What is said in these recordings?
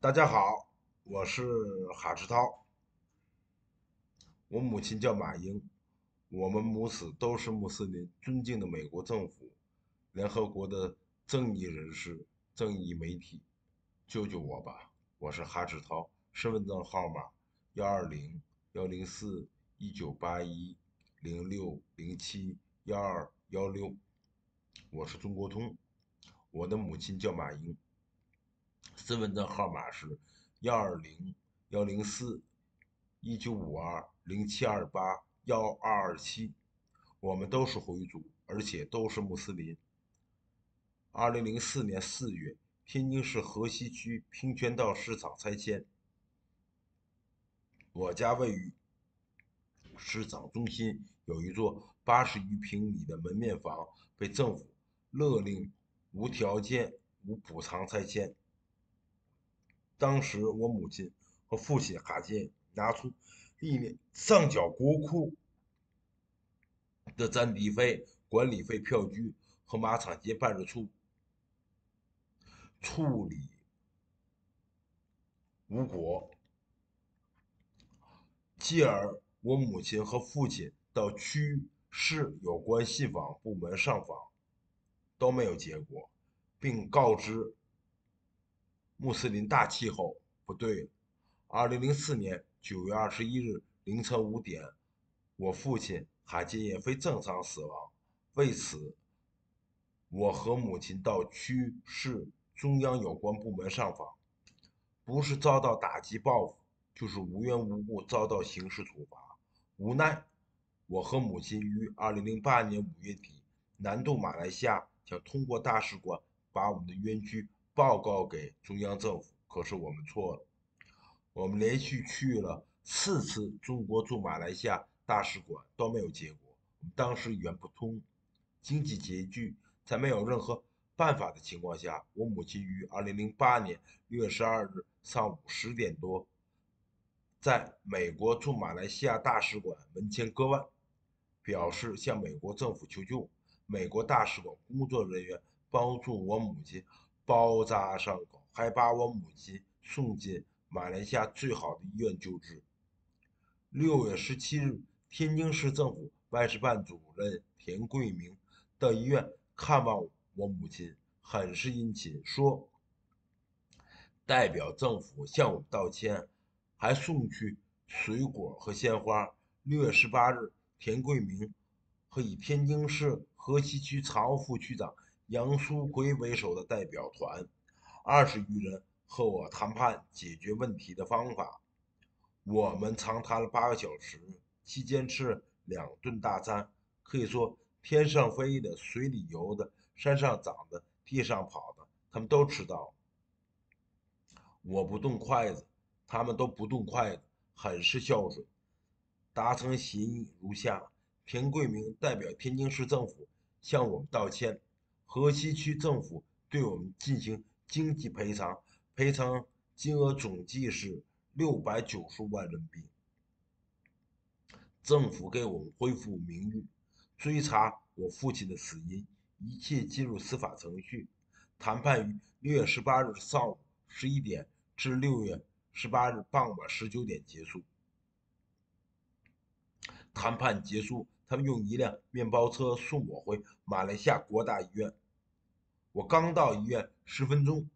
大家好，我是哈志涛，我母亲叫马英，我们母子都是穆斯林，尊敬的美国政府、联合国的正义人士、正义媒体，救救我吧！我是哈志涛，身份证号码120-104-1981-0607-1216，我是中国通，我的母亲叫马英，身份证号码是120-104-1952-0728-1227，我们都是回族，而且都是穆斯林。2004年4月，天津市河西区平泉道市场拆迁，我家位于市场中心，有一座80余平米的门面房，被政府勒令无条件、无补偿拆迁。当时我母亲和父亲哈坚拿出历年上缴国库的占地费、管理费、票据和马场街办事处处理无果，继而我母亲和父亲到区市有关信访部门上访，都没有结果，并告知穆斯林大气候不对。2004年9月21日凌晨5点，我父亲哈杰也非正常死亡。为此，我和母亲到区市中央有关部门上访，不是遭到打击报复，就是无缘无故遭到刑事处罚。无奈，我和母亲于2008年5月底南渡马来西亚，想通过大使馆把我们的冤屈报告给中央政府，可是我们错了。我们连续去了4次中国驻马来西亚大使馆，都没有结果。我们当时语言不通，经济拮据，在没有任何办法的情况下，我母亲于2008年6月12日上午10点多，在美国驻马来西亚大使馆门前割腕，表示向美国政府求救。美国大使馆工作人员帮助我母亲包扎伤口，还把我母亲送进马来西亚最好的医院救治。6月17日，天津市政府外事办主任田桂明到医院看望我母亲，很是殷勤，说代表政府向我们道歉，还送去水果和鲜花。6月18日，田桂明和以天津市河西区常务副区长杨书奎为首的代表团20余人和我谈判解决问题的方法。我们长谈了8个小时，期间吃了2顿大餐，可以说天上飞的、水里游的、山上长的、地上跑的，他们都吃到。我不动筷子，他们都不动筷子，很是孝顺。达成协议如下：田桂明代表天津市政府向我们道歉，河西区政府对我们进行经济赔偿，赔偿金额总计是690万人民币。政府给我们恢复名誉，追查我父亲的死因，一切进入司法程序。谈判于6月18日上午11点至6月18日傍晚19点结束。谈判结束，他们用一辆面包车送我回马来西亚国大医院。我刚到医院10分钟，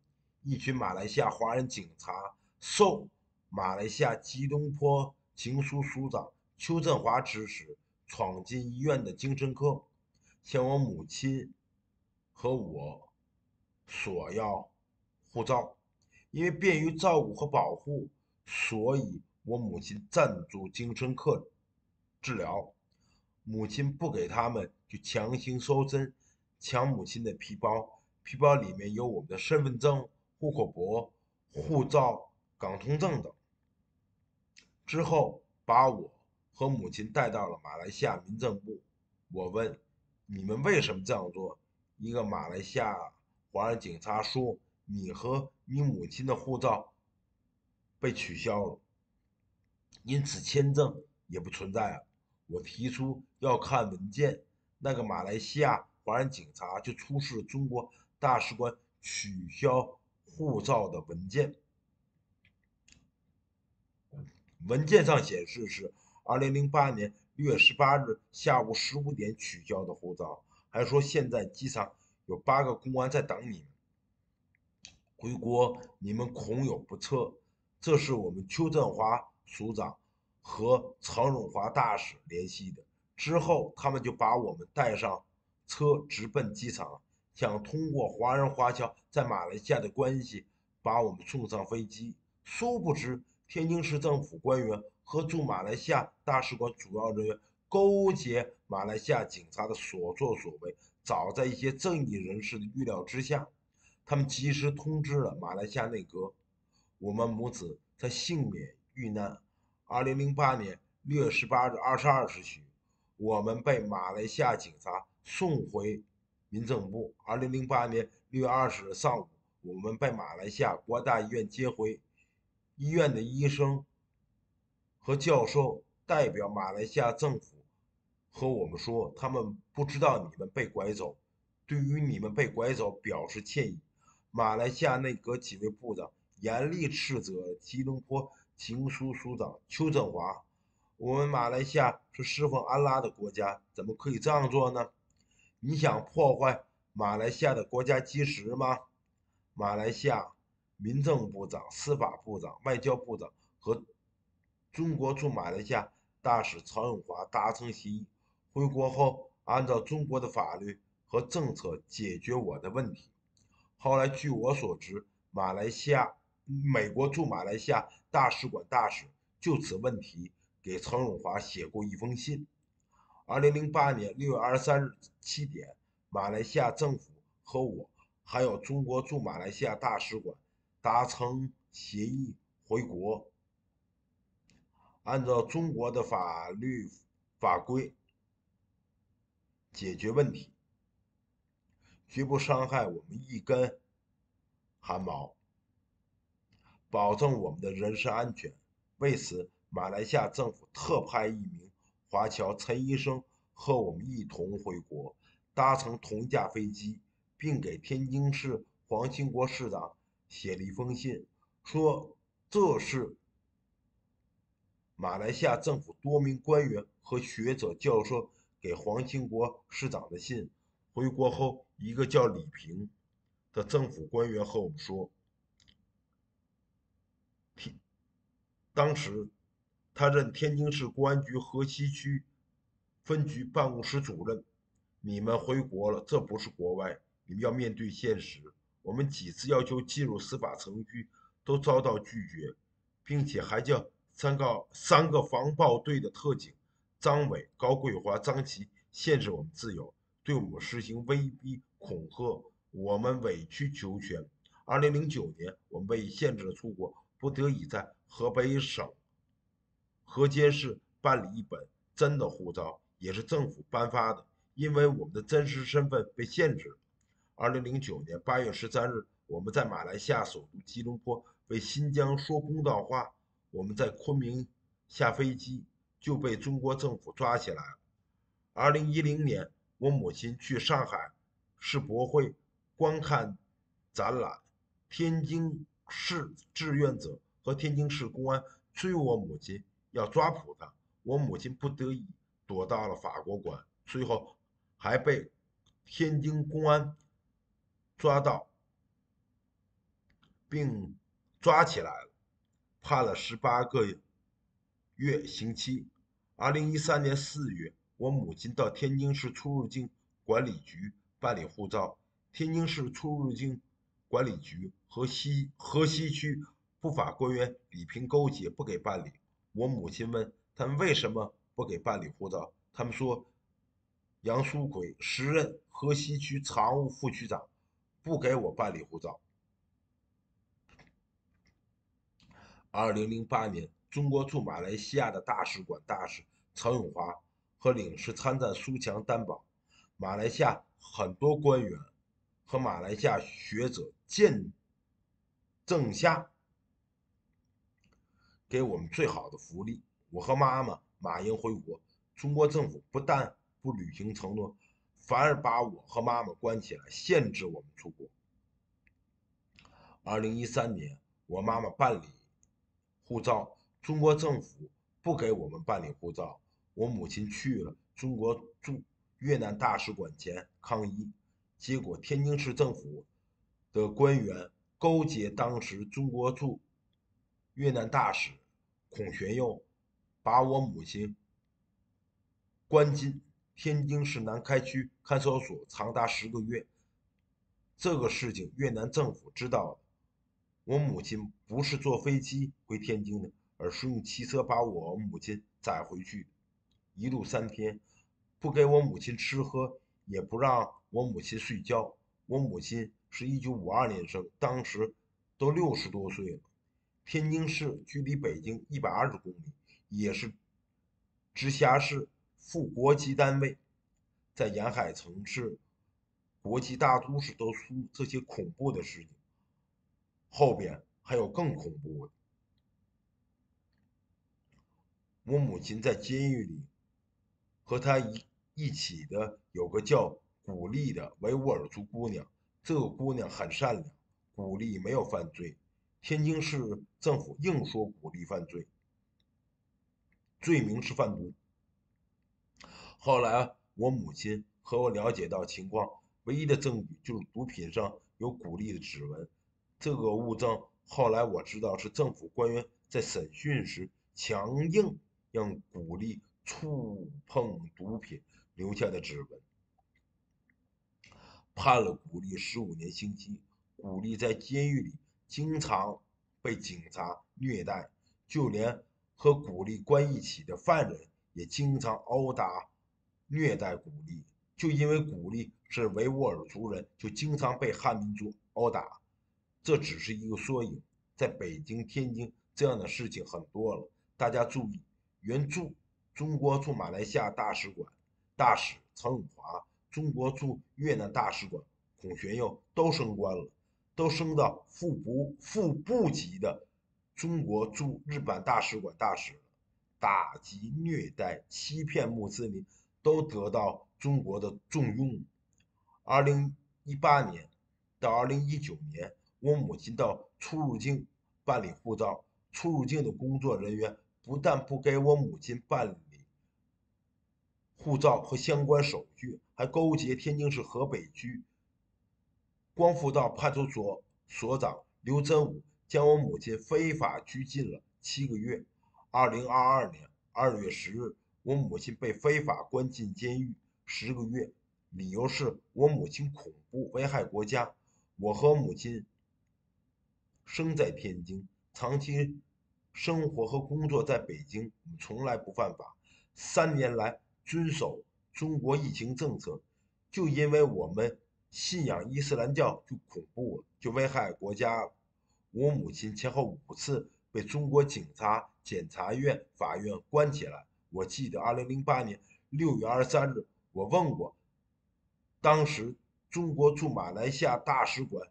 一群马来西亚华人警察受马来西亚吉隆坡警署署长邱振华指使，闯进医院的精神科，向我母亲和我索要护照。因为便于照顾和保护，所以我母亲暂住精神科治疗。母亲不给他们，就强行搜身，抢母亲的皮包，皮包里面有我们的身份证、户口簿、护照、港通证等。之后把我和母亲带到了马来西亚民政部。我问：你们为什么这样做？一个马来西亚华人警察说：你和你母亲的护照被取消了，因此签证也不存在了。我提出要看文件，那个马来西亚华人警察就出示中国大使馆取消护照的文件。文件上显示是2008年6月18日下午15点取消的护照，还说现在机场有8个公安在等你们，回国你们恐有不测。这是我们邱振华署长和常荣华大使联系的。之后，他们就把我们带上车，直奔机场，想通过华人华侨在马来西亚的关系把我们送上飞机。殊不知，天津市政府官员和驻马来西亚大使馆主要人员勾结马来西亚警察的所作所为，早在一些正义人士的预料之下。他们及时通知了马来西亚内阁，我们母子才幸免遇难。2008年6月18日22时许，我们被马来西亚警察送回民政部。2008年6月20日上午，我们被马来西亚国大医院接回。医院的医生和教授代表马来西亚政府和我们说，他们不知道你们被拐走，对于你们被拐走表示歉意。马来西亚内阁几位部长严厉斥责吉隆坡警署署长邱振华：我们马来西亚是侍奉安拉的国家，怎么可以这样做呢？你想破坏马来西亚的国家基石吗？马来西亚民政部长、司法部长、外交部长和中国驻马来西亚大使常永华达成协议，回国后按照中国的法律和政策解决我的问题。后来，据我所知，美国驻马来西亚大使馆大使就此问题给常永华写过一封信。2008年6月23日7点，马来西亚政府和我还有中国驻马来西亚大使馆达成协议回国，按照中国的法律法规解决问题，绝不伤害我们一根汗毛，保证我们的人身安全。为此，马来西亚政府特派一名华侨陈医生和我们一同回国，搭乘同一架飞机，并给天津市黄兴国市长写了一封信，说这是马来西亚政府多名官员和学者教授给黄兴国市长的信。回国后，一个叫李平的政府官员和我们说，当时他任天津市公安局河西区分局办公室主任。你们回国了，这不是国外，你们要面对现实。我们几次要求进入司法程序都遭到拒绝，并且还叫三个防暴队的特警张伟、高桂华、张琪限制我们自由，对我们实行威逼恐吓，我们委曲求全。2009年，我们被限制了出国，不得已在河北省河间市办理一本真的护照，也是政府颁发的，因为我们的真实身份被限制了。2009年8月13日，我们在马来西亚首都吉隆坡为新疆说公道话，我们在昆明下飞机就被中国政府抓起来了。2010年，我母亲去上海世博会观看展览，天津市志愿者和天津市公安追我母亲要抓捕她，我母亲不得已躲到了法国馆，最后还被天津公安抓到并抓起来了，判了18个月刑期。2013年4月，我母亲到天津市出入境管理局办理护照，天津市出入境管理局和河西区不法官员李平勾结，不给办理。我母亲问他们为什么不给办理护照，他们说杨书奎时任河西区常务副区长，不给我办理护照。2008年，中国驻马来西亚的大使馆大使常永华和领事参赞苏强担保，马来西亚很多官员和马来西亚学者见证下给我们最好的福利。我和妈妈马英回国，中国政府不但不履行承诺，反而把我和妈妈关起来，限制我们出国。2013年，我妈妈办理护照，中国政府不给我们办理护照，我母亲去了中国驻越南大使馆前抗议，结果天津市政府的官员勾结当时中国驻越南大使孔玄佑，把我母亲关进天津市南开区看守所长达10个月。这个事情越南政府知道了，我母亲不是坐飞机回天津的，而是用汽车把我母亲载回去，一路3天，不给我母亲吃喝，也不让我母亲睡觉。我母亲是1952年生，当时都60多岁了。天津市距离北京120公里，也是直辖市副国级单位，在沿海城市、国际大都市都出这些恐怖的事情，后边还有更恐怖的。我母亲在监狱里和她一起的有个叫古丽的维吾尔族姑娘，这个姑娘很善良，古丽没有犯罪，天津市政府硬说古丽犯罪，罪名是贩毒。后来我母亲和我了解到情况，唯一的证据就是毒品上有古丽的指纹，这个物证后来我知道是政府官员在审讯时强硬让古丽触碰毒品留下的指纹。判了古丽15年刑期。古丽在监狱里经常被警察虐待，就连和古丽关一起的犯人也经常殴打、虐待古丽。就因为古丽是维吾尔族人，就经常被汉民族殴打。这只是一个缩影，在北京、天津这样的事情很多了。大家注意，原中国驻马来西亚大使馆大使陈永华、中国驻越南大使馆孔玄佑都升官了，都升到副部级的中国驻日本大使馆大使了。打击、虐待、欺骗穆斯林都得到中国的重用。2018年到2019年，我母亲到出入境办理护照，出入境的工作人员不但不给我母亲办理护照和相关手续，还勾结天津市河北区光复道派出所所长刘真武，将我母亲非法拘禁了7个月。2022年2月10日，我母亲被非法关进监狱10个月，理由是我母亲恐怖危害国家。我和母亲生在天津，长期生活和工作在北京，我们从来不犯法。3年来遵守中国疫情政策，就因为我们信仰伊斯兰教就恐怖了，就危害国家了。我母亲前后5次被中国警察、检察院、法院关起来。我记得2008年6月23日，我问过当时中国驻马来西亚大使馆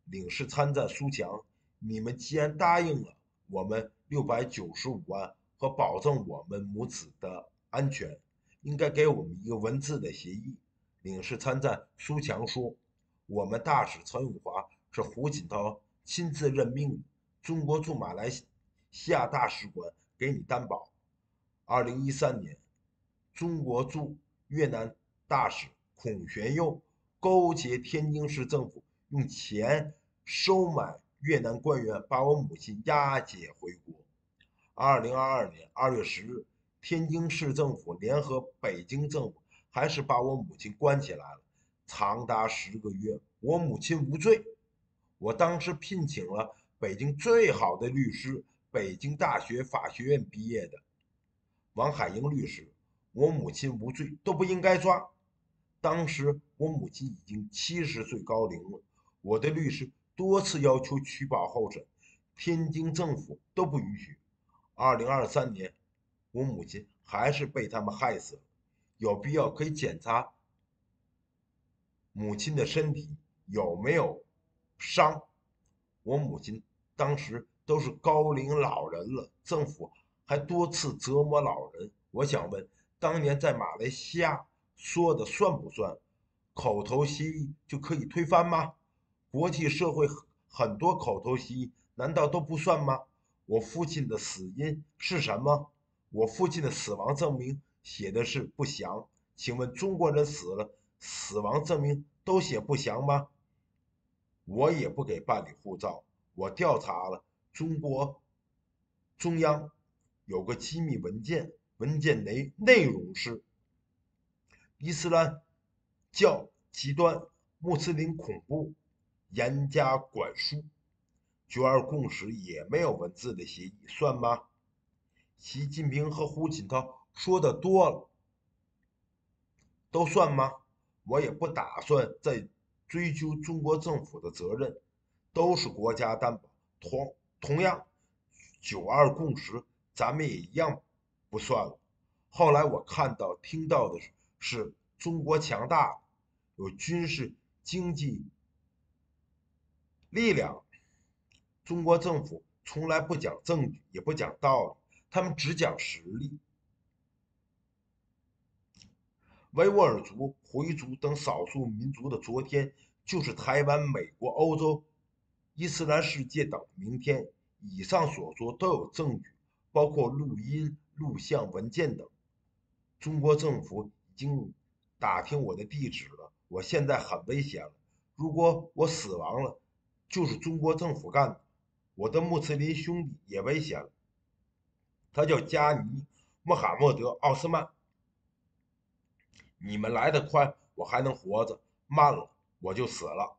领事参赞苏强，你们既然答应了我们695万和保证我们母子的安全，应该给我们一个文字的协议。领事参赞苏强说，我们大使陈永华是胡锦涛亲自任命的，中国驻马来西亚大使馆给你担保。2013年，中国驻越南大使孔玄佑勾结天津市政府，用钱收买越南官员，把我母亲押解回国。2022年2月10日，天津市政府联合北京政府，还是把我母亲关起来了，长达10个月。我母亲无罪。我当时聘请了北京最好的律师，北京大学法学院毕业的王海英律师。我母亲无罪，都不应该抓。当时我母亲已经70岁高龄了，我的律师多次要求取保候审，天津政府都不允许。2023年，我母亲还是被他们害死了。有必要可以检查母亲的身体有没有伤。我母亲当时都是高龄老人了，政府还多次折磨老人。我想问，当年在马来西亚说的算不算？口头协议就可以推翻吗？国际社会很多口头协议难道都不算吗？我父亲的死因是什么？我父亲的死亡证明写的是不详，请问中国人死了，死亡证明都写不详吗？我也不给办理护照。我调查了中国中央有个机密文件，文件内容是伊斯兰教极端穆斯林恐怖严加管束。九二共识也没有文字的协议，算吗？习近平和胡锦涛说的多了，都算吗？我也不打算再追究中国政府的责任，都是国家担保。同样，九二共识咱们也一样不算了。后来我听到的是中国强大，有军事、经济力量。中国政府从来不讲证据，也不讲道理，他们只讲实力。维吾尔族、回族等少数民族的昨天，就是台湾、美国、欧洲、伊斯兰世界等明天。以上所说都有证据，包括录音、录像、文件等。中国政府已经打听我的地址了，我现在很危险了。如果我死亡了，就是中国政府干的。我的穆斯林兄弟也危险了，他叫加尼·穆罕默德·奥斯曼。你们来得快，我还能活着；慢了，我就死了。